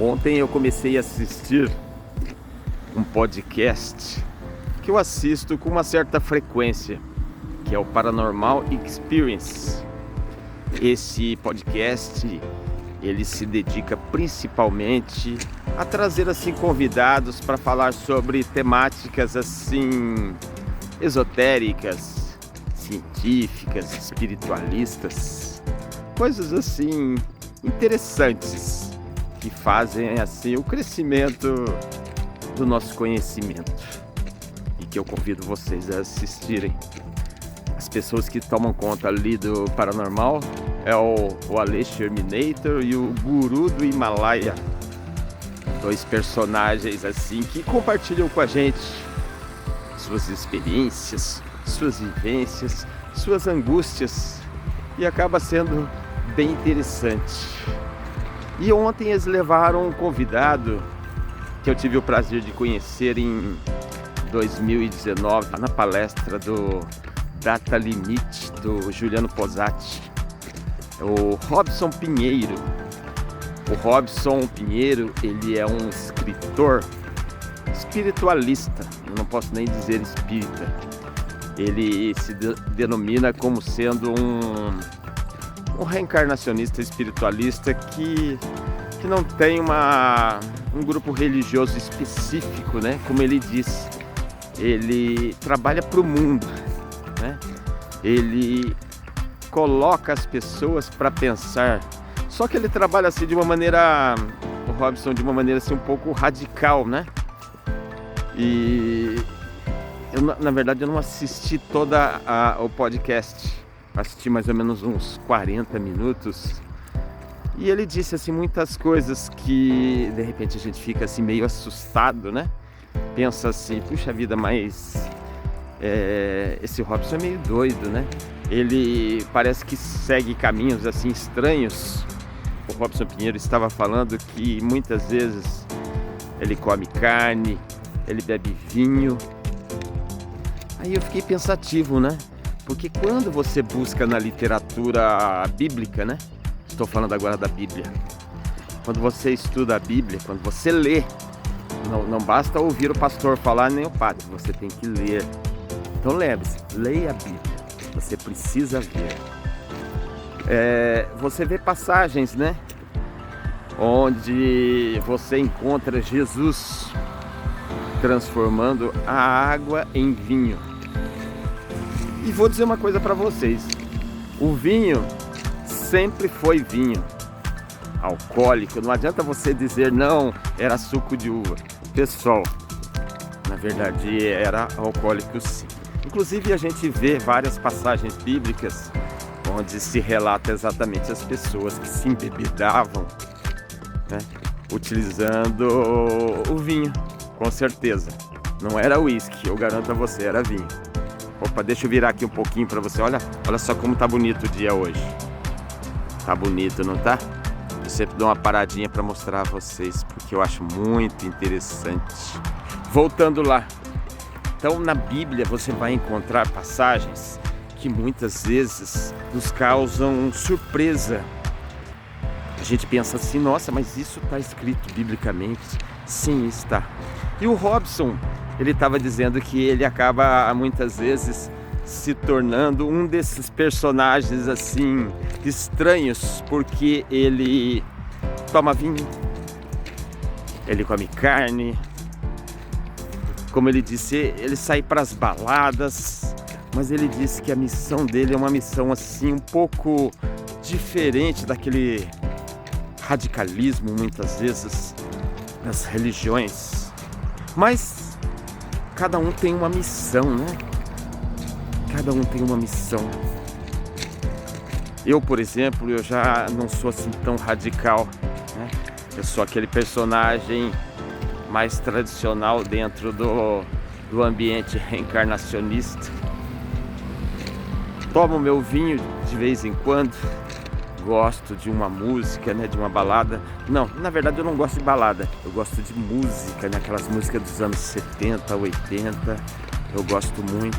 Ontem eu comecei a assistir um podcast que eu assisto com uma certa frequência, que é o Paranormal Experience. Esse podcast, ele se dedica principalmente a trazer assim convidados para falar sobre temáticas assim esotéricas, científicas, espiritualistas, coisas assim interessantes que fazem assim o crescimento do nosso conhecimento e que eu convido vocês a assistirem. As pessoas que tomam conta ali do paranormal é o Alê Sherminator e o Guru do Himalaia, dois personagens assim que compartilham com a gente suas experiências, suas vivências, suas angústias, e acaba sendo bem interessante. E ontem eles levaram um convidado que eu tive o prazer de conhecer em 2019, na palestra do Data Limite, do Juliano Posati, o Robson Pinheiro. O Robson Pinheiro, ele é um escritor espiritualista, eu não posso nem dizer espírita. Ele se denomina como sendo um reencarnacionista espiritualista que não tem um grupo religioso específico, né? Como ele diz, ele trabalha para o mundo, né? Ele coloca as pessoas para pensar, só que ele trabalha assim de uma maneira, o Robson, de uma maneira assim um pouco radical, E eu, na verdade, eu não assisti toda o podcast, assisti mais ou menos uns 40 minutos, e ele disse assim muitas coisas que de repente a gente fica assim meio assustado, né? Pensa assim, puxa vida, mas esse Robson é meio doido, né? Ele parece que segue caminhos assim estranhos. O Robson Pinheiro estava falando que muitas vezes ele come carne, ele bebe vinho. Aí eu fiquei pensativo, né? Porque quando você busca na literatura bíblica, né? Estou falando agora da Bíblia. Quando você estuda a Bíblia, quando você lê, não basta ouvir o pastor falar nem o padre, você tem que ler. Então lembre-se, leia a Bíblia, você precisa ver. Você vê passagens, né? Onde você encontra Jesus transformando a água em vinho. E vou dizer uma coisa para vocês: o vinho sempre foi vinho, alcoólico. Não adianta você dizer não, era suco de uva. Pessoal, na verdade era alcoólico sim. Inclusive a gente vê várias passagens bíblicas onde se relata exatamente as pessoas que se embebedavam, né, utilizando o vinho, com certeza. Não era uísque, eu garanto a você, era vinho. Opa, deixa eu virar aqui um pouquinho para você. Olha só como tá bonito o dia hoje. Tá bonito, não tá? Eu sempre dou uma paradinha para mostrar a vocês, porque eu acho muito interessante. Voltando lá. Então, na Bíblia você vai encontrar passagens que muitas vezes nos causam surpresa. A gente pensa assim, nossa, mas isso está escrito biblicamente? Sim, está. E o Robson, ele estava dizendo que ele acaba muitas vezes se tornando um desses personagens assim estranhos, porque ele toma vinho, ele come carne, como ele disse, ele sai para as baladas, mas ele disse que a missão dele é uma missão assim um pouco diferente daquele radicalismo muitas vezes das religiões. Mas cada um tem uma missão, né? Cada um tem uma missão. Eu, por exemplo, eu já não sou assim tão radical, né? Eu sou aquele personagem mais tradicional dentro do ambiente reencarnacionista. Tomo meu vinho de vez em quando, gosto de uma música, né, de uma balada. Não, na verdade eu não gosto de balada, eu gosto de música, né, aquelas músicas dos anos 70, 80, eu gosto muito.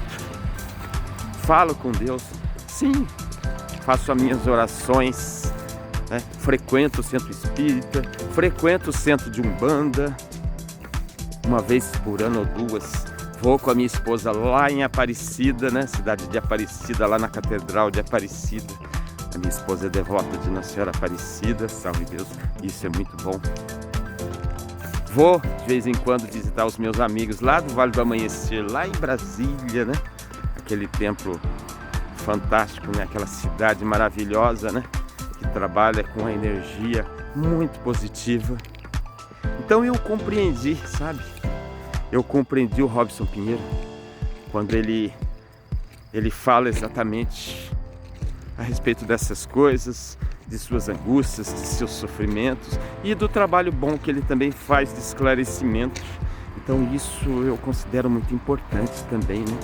Falo com Deus, sim, faço as minhas orações, né? Frequento o centro espírita, frequento o centro de Umbanda. Uma vez por ano ou duas, vou com a minha esposa lá em Aparecida, né? Cidade de Aparecida, lá na Catedral de Aparecida. A minha esposa é devota de Nossa Senhora Aparecida, salve Deus, isso é muito bom. Vou de vez em quando visitar os meus amigos lá do Vale do Amanhecer, lá em Brasília, né? Aquele templo fantástico, né? Aquela cidade maravilhosa, né? Que trabalha com a energia muito positiva. Então eu compreendi, sabe? Eu compreendi o Robson Pinheiro quando ele fala exatamente a respeito dessas coisas, de suas angústias, de seus sofrimentos e do trabalho bom que ele também faz de esclarecimento. Então isso eu considero muito importante também, né?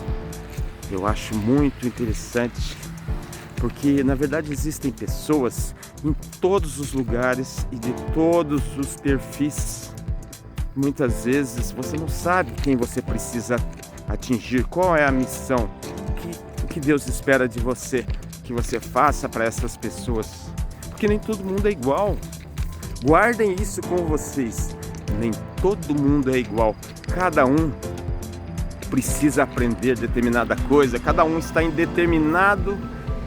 Eu acho muito interessante, porque na verdade existem pessoas em todos os lugares e de todos os perfis. Muitas vezes você não sabe quem você precisa atingir, qual é a missão, o que Deus espera de você, que você faça para essas pessoas. Porque nem todo mundo é igual. Guardem isso com vocês. Nem todo mundo é igual. Cada um precisa aprender determinada coisa. Cada um está em determinado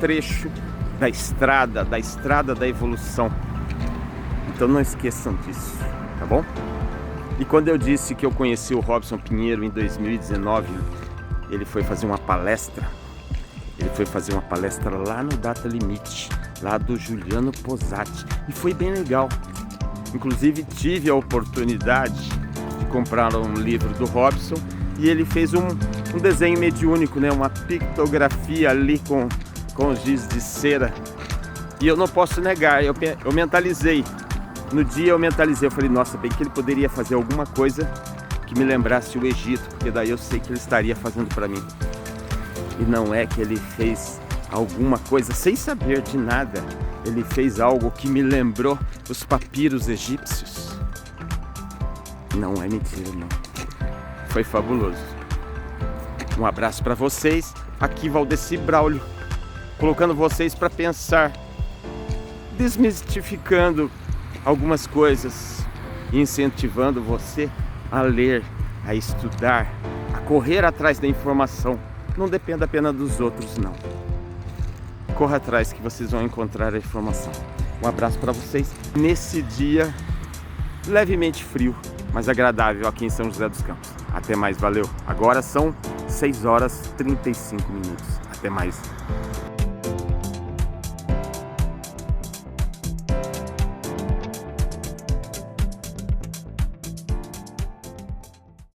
trecho da estrada da evolução. Então não esqueçam disso, tá bom? E quando eu disse que eu conheci o Robson Pinheiro em 2019, ele foi fazer uma palestra. Ele foi fazer uma palestra lá no Data Limite, lá do Juliano Posati. E foi bem legal. Inclusive tive a oportunidade de comprar um livro do Robson e ele fez um desenho mediúnico, né? Uma pictografia ali com giz de cera. E eu não posso negar, eu mentalizei. No dia eu mentalizei, eu falei, nossa, bem que ele poderia fazer alguma coisa que me lembrasse o Egito, porque daí eu sei que ele estaria fazendo para mim. E não é que ele fez alguma coisa sem saber de nada. Ele fez algo que me lembrou os papiros egípcios. Não é mentira, não. Foi fabuloso. Um abraço para vocês. Aqui Valdeci Braulio, colocando vocês para pensar, desmistificando algumas coisas, incentivando você a ler, a estudar, a correr atrás da informação. Não dependa apenas dos outros, não. Corra atrás que vocês vão encontrar a informação. Um abraço para vocês nesse dia levemente frio, mas agradável aqui em São José dos Campos. Até mais, valeu. Agora são 6 horas e 35 minutos. Até mais.